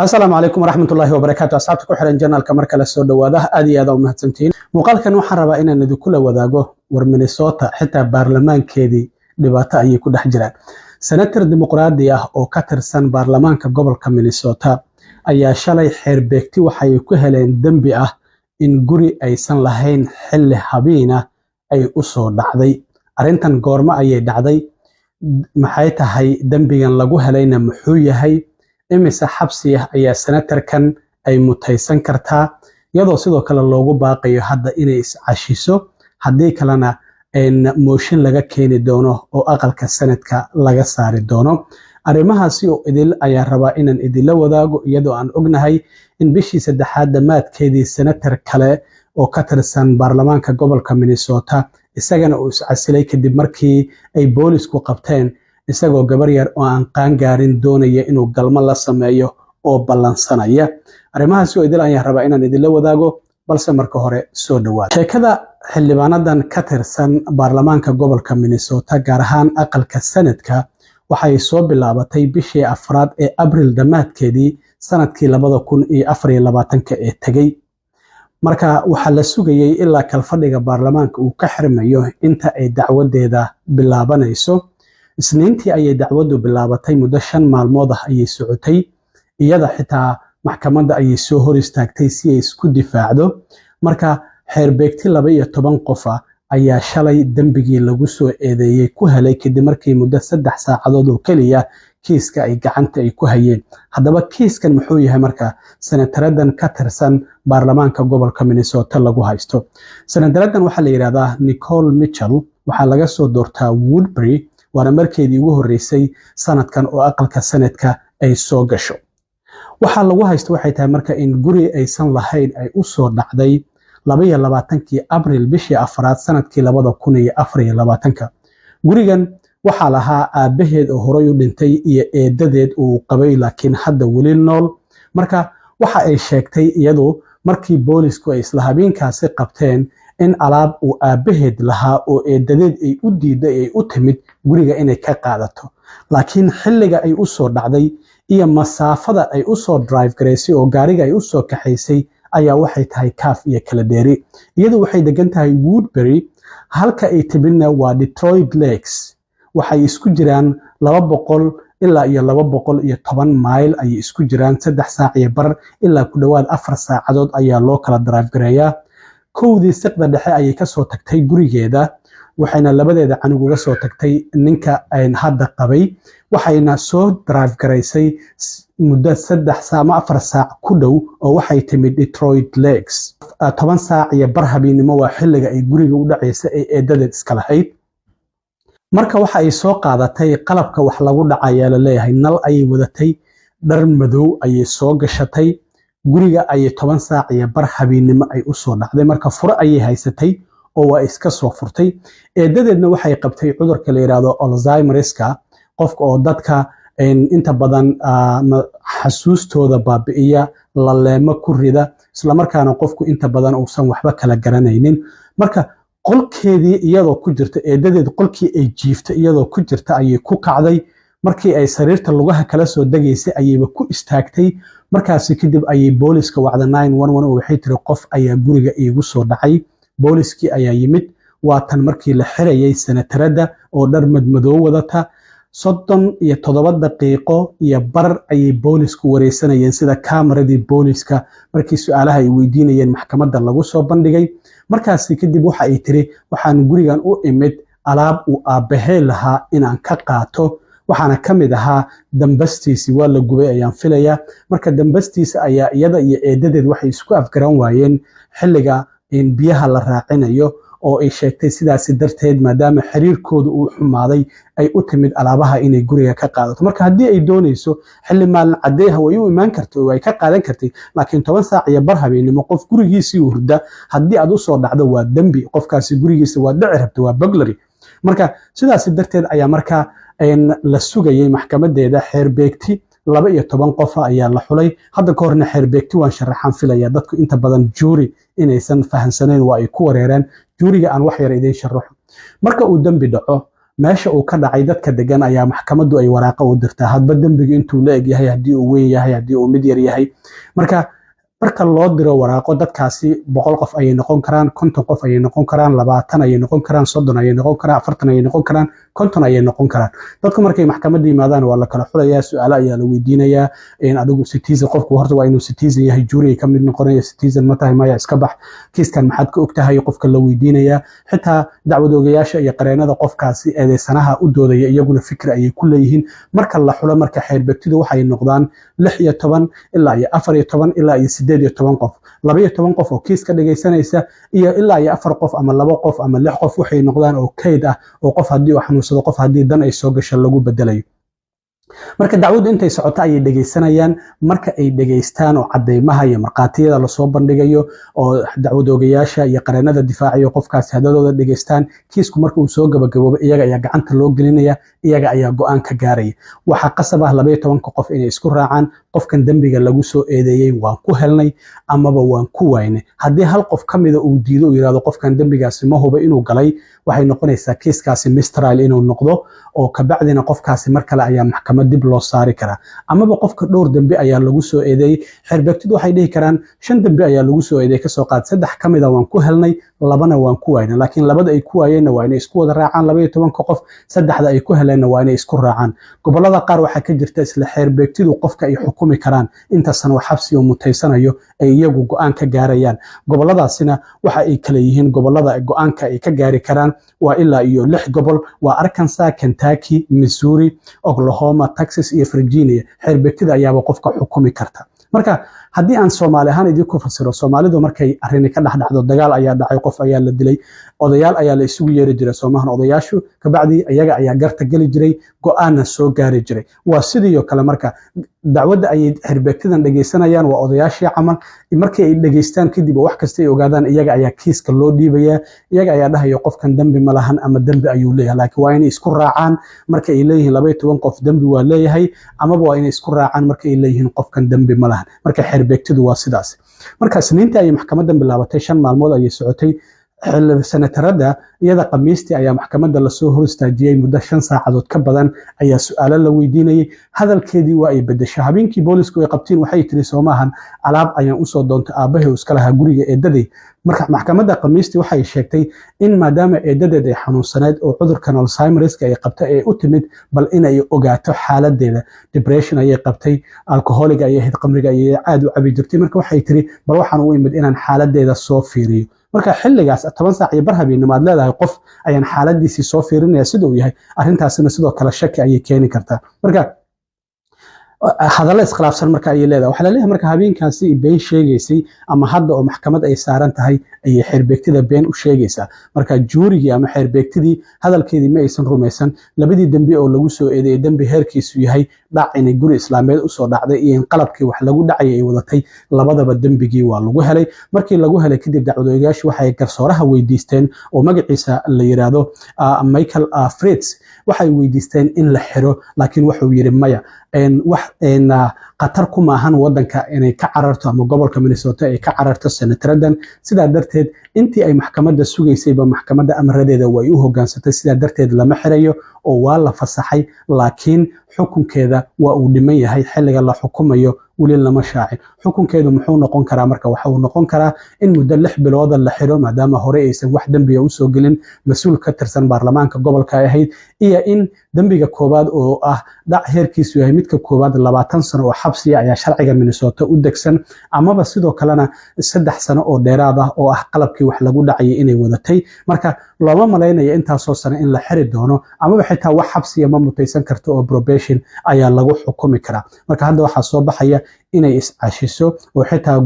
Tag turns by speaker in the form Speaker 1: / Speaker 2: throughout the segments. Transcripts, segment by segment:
Speaker 1: السلام عليكم ورحمة الله وبركاته. أصحابتك وحرين جنال كمركة للسودة وده أدي هذا ومهتمتين مقالك نوحر ربا إن ندو كل وذاقه ورمينيسوتا حتى برلمان كيدي لباتا أي كده حجران سنتر ديمقراطية أو كترسان برلمان كقبل كمينيسوتا أي شالي حير بيكتي وحيكو هلين دنبي إن قري أي سن لهين حل حبينا أي أسو دعدي أرنتان قورما أي دعدي محايتا هاي دنبيان لغو هلين محوية هاي imise xabsi ah ayaa senatarkan ay mutaysan kartaa iyadoo sidoo kale loogu baaqayo hadda inay iscashiso haddii kalena mooshin laga keeni doono oo aqalka sanadka laga saari doono arrimahaasi oo idil ayaa rabaa inaan idila wadaago iyadoo aan ognahay in bishii saddexaad dhammaadkeedii senatar kale oo ka tirsan baarlamaanka gobolka Minnesota isagana uu iscasilay kadib markii ay boolisku qabteen isagoo gabar yar oo aan qaan gaarin doonaya inuu galmo la sameeyo oo ballansanaya arrimahaasi oo idil ayaan rabaa inaan idila wadaago balse marka hore soo dhawaad sheekada xildhibaanadan ka tirsan baarlamaanka gobolka Minnesota gaar ahaan aqalka sanadka waxay soo bilaabatay bishii afraad ee Abriil dhammaadkeedii sanadkii 2024 ee tagay marka waxa la sugayay ilaa kalfadhiga baarlamaanka uu ka xirmayo inta ay dacwadeeda bilaabanayso isniintii ayay dacwadu bilaabatay muddo 5 maalmood ah ayay socotay iyada xitaa maxkamadda ayay soo hor istaagtay si ay isku difaacdo marka xeerbeegti 12 qof ayaa shalay dambigii lagu soo eedeeyay ku helay kadib markii muddo 3 saacadood oo kaliya kiiska ay gacanta ay ku hayeen haddaba kiiskan muxuu yahay marka senataradan ka tirsan baarlamaanka gobolka Minnesota lagu haysto senataradan waxa la yiraahdaa Nicole Mitchell waxa laga soo doortaa Woodbury waana markeedii ugu horeysay sanadkan oo aqalka sanadka ay soo gasho waxa lagu haysto waxay tahay marka in guri aysan lahayn ay u soo dhacday 22kii Abriil bishii afraad sanadkii 2024 gurigan waxa lahaa aabaheed oo horay u dhintay iyo eedadeed uu qabay laakiin hadda wali nool marka waxa ay sheegtay iyadoo markii boolisku ay isla habeenkaasi qabteen in alaab uu aabaheed lahaa oo eedadeed ay u diiday ay u timid guriga inay ka qaadato laakiin xilliga ay u soo dhacday iyo masaafada ay u soo drive gareysay oo gaariga ay u soo kaxaysay ayaa waxay tahay kaaf iyo kala dheeri iyadoo waxay degan tahay Woodbury halka ay tibina waa Detroit Lakes waxay isku jiraan 200 ilaa iyo 210 mayl ay isku jiraan 3 saac iyo bar ilaa ku dhawaad 4 saacadood ayaa loo kala drive gareeyaa kowdii saqda dhexe ayay ka soo tagtay gurigeeda waxayna labadeeda canug uga soo tagtay ninka ay hadda qabay waxayna soo drive gareysay muddo 3 saac ama 4 saac ku dhow oo waxay timid Detroit Lakes 10 saac iyo bar habeenimo waa xilliga ay guriga u dhaceysay ee eedadeed iska lahayd marka waxa ay soo qaadatay qalabka wax lagu dhacayaa la leeyahay nal ay wadatay dhar madow ayay soo gashatay guriga ay 10 saac iyo bar habeenimo ay u soo dhacday marka furo ayay haysatay oo waa iska soo furtay eedadeedna waxay qabtay cudurka la yiraahdo Alzheimerska qofka oo dadka inta badan xasuustooda baabi'iya la leemo ku rida isla markaana qofku inta badan uusan waxba kala garanaynin marka qolkeedii iyadoo ku jirta eedadeed qolkii ay jiiftay iyadoo ku jirta ayay ku kacday markii ay sariirta lugaha kala soo dageysay ayayba ku istaagtay markaasi kadib ayay booliska wacda 911 oo waxay tiri qof ayaa guriga iigu soo dhacay booliskii ayaa yimid waa tan markii la xirayay senatarada oo dhar madmadow wadata 37 daqiiqo iyo bar ayay boolisku wareysanayeen sida kaameradii booliska markii su'aalaha ay weydiinayeen maxkamadda lagu soo bandhigay markaasi kadib waxa ay tiri waxaan gurigan u imid alaab uu aabahee lahaa inaan ka qaato waxaana kamid ahaa dambastiisi waa la gubay ayaan filayaa marka dambastiisa ayaa iyada iyo eedadeed waxay isku afgaran waayeen xilliga in biyaha la raacinayo oo ay sheegtay sidaas darteed maadaama xiriirkoodu uu xumaaday ay u timid alaabaha inay guriga ka qaadato marka haddii ay doonayso xilli maalin cadeeha way u imaan kartay oo ay ka qaadan kartay laakiin 10 saac iyo bar habeenimo qof gurigiisii hurda haddii aad u soo dhacdo waa dambi qofkaasi gurigiisa waa dhici rabta waa burglary marka sidaas darteed ayaa marka la sugayay maxkamadeeda xeerbeegti 12 qof ayaa la xulay hadda ka horna xeerbeegti waan sharaxan filaya dadku inta badan jury inaysan fahansaneen waa ay ku wareereen juuriga aan wax yar idin sharaxo marka uu dambi dhaco meesha uu ka dhacay dadka degan ayaa maxkamaddu ay waraaqa u dirtaa hadba dembiga intuu la eg yahay, haddii uu weyn yahay, haddii uu mid yar yahay. marka loo diro waraaqo dadkaasi 100 qof ayay noqon karaan, 50 qof ayay noqon karaan, 20 ayay noqon karaan, 30 ayay noqon karaan, 40 ayay noqon karaan, 50 ayay noqon karaan. dadku markay maxkamadda yimaadaan waa la kala xulayaa, su'aalo ayaa la weydiinayaa. adigu citizen qofku horta waa inuu citizen yahay, jury ka mid noqonaya, citizen ma tahay maya iska bax, kiiskan maxaad ka ogtahay qofka la weydiinayaa. xitaa dacwad oogayaasha iyo qareenada qofkaasi eedeysanaha u doodaya iyaguna fikir ayay ku leeyihiin. marka la xulo marka xeerbegtidu waxay noqdaan 16 ilaa 14 ilaa 18 qof, 12 qof oo kiis ka dhageysanaysa, iyo ilaa 4 qof ama 2 qof ama 6 qof waxay noqdaan oo kayd ah, oo qof haddii uu xanuunsado, qof haddii dan ay soo gasho lagu bedelayo. marka dacwadu intay socoto ayay dhageysanayaan. marka ay dhageystaan oo cadeymaha iyo marqaatiyada lasoo bandhigayo oo dacwad oogayaasha iyo qareenada difaaciyo qofkaasi hadalooda dhageystaan, kiisku marka uu soo gabagaboobo iyaga ayaa gacanta loo gelinaya, iyaga ayaa go'aan ka gaaraya. waxaa qasab ah 12 qof inay isku raacaan qofkan dembiga lagu soo eedeeyey waan ku helnay amaba waan ku waynay. haddii hal qof ka mida uu diido uu yiraahdo qofkan dembigaasi ma huba inuu galay, waxay noqonaysaa kiiskaasi mistrial inuu noqdo, oo kabacdina qofkaasi mar kale ayaa maxkamad dib loo saari karaa. amaba qofka dhowr dembi ayaa lagu soo eedeeyey, xeerbegtidu waxay dhihi karaan 5 dembi ayaa lagu soo eedeeyey, kasoo qaad 3 ka mida waan ku helnay, 2na waan ku waynay. laakiin 2da ay ku waayeenna waa inay isku wada raacaan 12 qof, 3da ay ku heleenna waa inay isku raacaan. gobolada qaar waxaa ka jirta isla xeerbegtidu qofka ay xukumi karaan inta sano xabsi oo mutaysanayo ay iyagu go'aan ka gaarayaan. goboladaasina waxa ay kala yihiin gobolada go'aanka ay ka gaari karaan waa ilaa iyo 6 gobol, waa Arkansas, Kentucky, Missouri, Oklahoma, Texas iyo Virginia. xeerbegtida ayaaba qofka xukumi karta. marka haddii aan Soomaali ahaan idinku fasiro, Soomaalidu markay arrin ka dhaxdhacdo, dagaal ayaa dhacay, qof ayaa la dilay, odayaal ayaa la isugu yeeri jiray Soomahan, odayaashu kabacdi ayaga ayaa garta gali jiray, go'aanna soo gaari jiray. waa sidoo kale marka dacwadda ay xeerbegtidan dhageysanayaan waa odayaashii camal. markii ay dhageystaan kadib wax kasta ay ogaadaan, iyaga ayaa kiiska loo dhiibaya, iyaga ayaa dhahaya qofkan dembi ma lahan ama dembi ayuu leeyahay. laakiin waa inay isku raacaan marka ay leeyihiin 12 qof dembi waa leeyahay, amaba waa inay isku raacaan marka ay leeyihiin qofkan dembi ma lahan. marka xeerbegtidu waa sidaas. marka Isniintii ay maxkamaddan bilaabatay, 5 maalmood ayay socotay. senatarada iyada Khamiistii ayaa maxkamadda lasoo hor istaajiyey, muddo 5 saacadood ka badan ayaa su'aalo la weydiinayay. hadalkeedii waa ay bedeshay. habeenkii boolisku ay qabteen waxay tiri Soomahan alaab ayaan u soo doontay aabahay oo iska lahaa guriga eedaday. marka maxkamadda Khamiistii waxay sheegtay in maadaama eedadeed ay xanuunsaneed oo cudurkan Alzheimerska ay qabtay ay u timid bal inay ogaato xaaladeeda, depression ayay qabtay, alcoholic ayay ahayd, qamriga ayay aad u cabi jirtay. marka waxay tiri bal waxaan u imid inaan xaaladeeda soo fiiriyo. marka xilligaas 10 saac iyo bar habeenimo aad leedahay qof ayaan xaaladiisii soo fiirinaya sida uu yahay, arrintaasina sidoo kale shaki ayay keeni kartaa. marka hadallo iskhilaafsan marka ay leedahay, waxa la leeyahay marka habeenkaasi been sheegaysay ama hadda oo maxkamad ay saaran tahay ayay xeerbegtida been u sheegaysaa. marka juurigii ama xeerbegtidii hadalkeedii ma aysan rumaysan. labadii dembi oo lagu soo eedeeyay dembi heerkiisu yahay dhac inay guri islaameed u soo dhacday iyo in qalabkii wax lagu dhacay ay wadatay, labadaba dembigii waa lagu helay. markii lagu helay kadib dacwadoogayaashu waxay garsooraha weydiisteen oo magaciisa la yiraahdo Michael Fritz, waxay weydiisteen in la xiro, laakiin wuxuu yiri maya, wax qatar ku maahan wadanka inay ka cararto ama gobolka Minnesota ay ka cararto senataradan. sidaa darteed intii ay maxkamadda sugaysayba maxkamadda amradeeda way u hogaansatay, sidaa darteed lama xirayo oo waa la fasaxay. laakiin xukunkeeda waa uu dhiman yahay, xilliga la xukumayo weli lama shaacin. xukunkeedu muxuu noqon karaa marka? waxa uu noqon karaa in muddo 6 bilood la xiro maadaama hore aysan wax dembiga u soo gelin, mas'uul ka tirsan baarlamaanka gobolka ay ahayd, iyo in dembiga koobaad oo ah dhac heerkiisu yahay midka koobaad 20 sano oo xabsiya ayaa sharciga Minnesota u degsan, amaba sidoo kalena 3 sano oo dheeraad ah oo ah qalabkii wax lagu dhacay inay wadatay. marka looma malaynayo intaasoo sano in la xiri doono, amaba xitaa wax xabsiya ma mutaysan karto oo probation ayaa lagu xukumi karaa. marka hadda waxaa soo baxaya inay iscashiso oo xitaa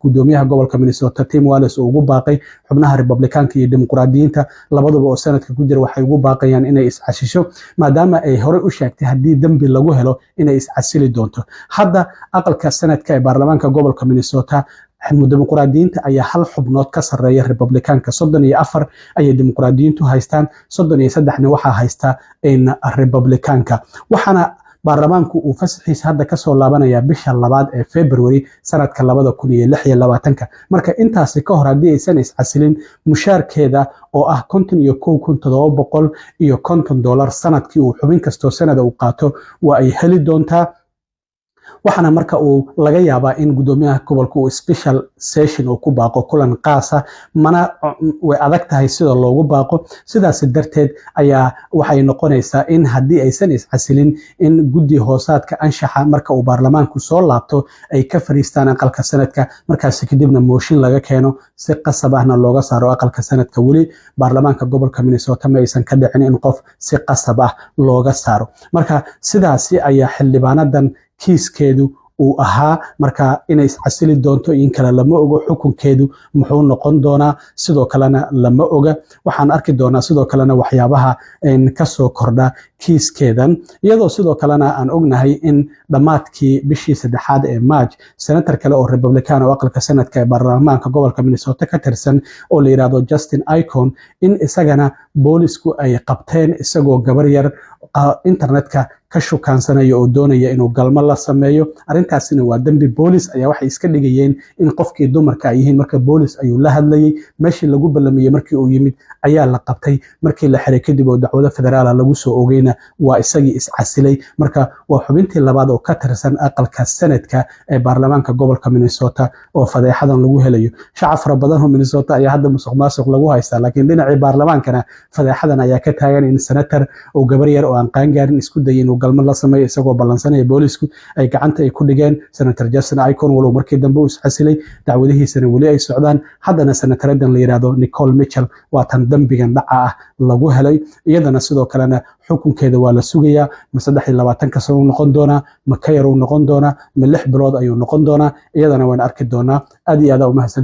Speaker 1: gudoomiyaha gobolka Minnesota Tim Walz uu ugu baaqay xubnaha Republikaanka iyo Dimuqraadiyiinta labaduba oo sanadka ku jira waxay ugu baaqayaan inay iscashiso maadaama ay hore u sheegtay haddii dembi lagu helo inay iscasili doonto. hadda aqalka sanadka ee baarlamaanka gobolka Minnesota dimuqraadiyiinta ayaa 1 xubnood ka sareeya Republikaanka, 34 ayay dimuqraadiyiintu haystaan, 33 waxaa haysta Republikaanka. waxaana baarlamaanku uu fasaxiisa hadda kasoo laabanaya bisha 2 ee February sanadka 2026 marka intaasi ka hor haddii aysan iscasilin mushaarkeeda oo ah $51,750 sanadkii uu xubin kastoo sanada uu qaato waa ay heli doontaa waxaana marka uu laga yaabaa in gudoomiyaha gobolka uu special session uu ku baaqo kulan qaasa mana way adag tahay sida loogu baaqo sidaas darteed ayaa waxay noqonaysaa in haddii aysan iscasilin in guddi hoosaadka anshaxa marka uu baarlamaanku soo laabto ay ka fariistaan aqalka sanadka markaas kadibna mooshin laga keeno si qasab ahna looga saaro aqalka sanadka weli baarlamaanka gobolka Minnesota ma aysan ka dhicin in qof si qasab ah looga saaro marka sidaasi ayaa xildhibaanadan kiiskeedu uu ahaa marka inay iscasili doonto in kala lama ogo xukunkeedu muxuu noqon doonaa sidoo kalena lama oga waxaan arki doonaa sidoo kalena waxyaabaha ka soo kordha kiiskeedan iyadoo sidoo kalena aan ognahay in dhamaadkii bishii 3 ee March senator kale oo Republican oo aqalka sanadka ee baarlamaanka gobolka Minnesota ka tirsan oo la yiraahdo Justin Icon in isagana boolisku ay qabteen isagoo gabar yar internetka ka shukaansanayo oo doonaya inuu galmo la sameeyo arintaasina waa dambi boolis ayaa waxay iska dhigayeen in qofkii dumarka ay yihiin marka boolis ayuu la hadlayay meeshii lagu ballamiyay markii uu yimid ayaa la qabtay markii la xiray kadib oo dacwada federaal lagu soo ogeeyna waa isagii iscasilay marka waa xubintii labaad oo ka tirsan aqalka sanadka ee baarlamaanka gobolka Minnesota oo fadeexadan lagu helayo shacab fara badan oo Minnesota ayaa hadda musuqmaasuq lagu haystaa laakiin dhinacii baarlamaankana fadeexadan ayaa ka taagan in senator oo gabar yar oo aan qaan gaarin isku dayin galmo la sameeyo isagoo ballansanaya boolisku ay gacanta ay ku dhigeen senator Justin Icon walow markii dambe uu iscasilay dacwadihiisana weli ay socdaan haddana senataradan la yiraahdo Nicole Mitchell waa tan dambigan dhaca ah lagu helay iyadana sidoo kalena xukunkeeda waa la sugayaa ma 23 sano noqon doona ma ka yar noqon doona ma 6 bilood ayuu noqon doona iyadana waan arki doonaa aad iyo aad u mahadsan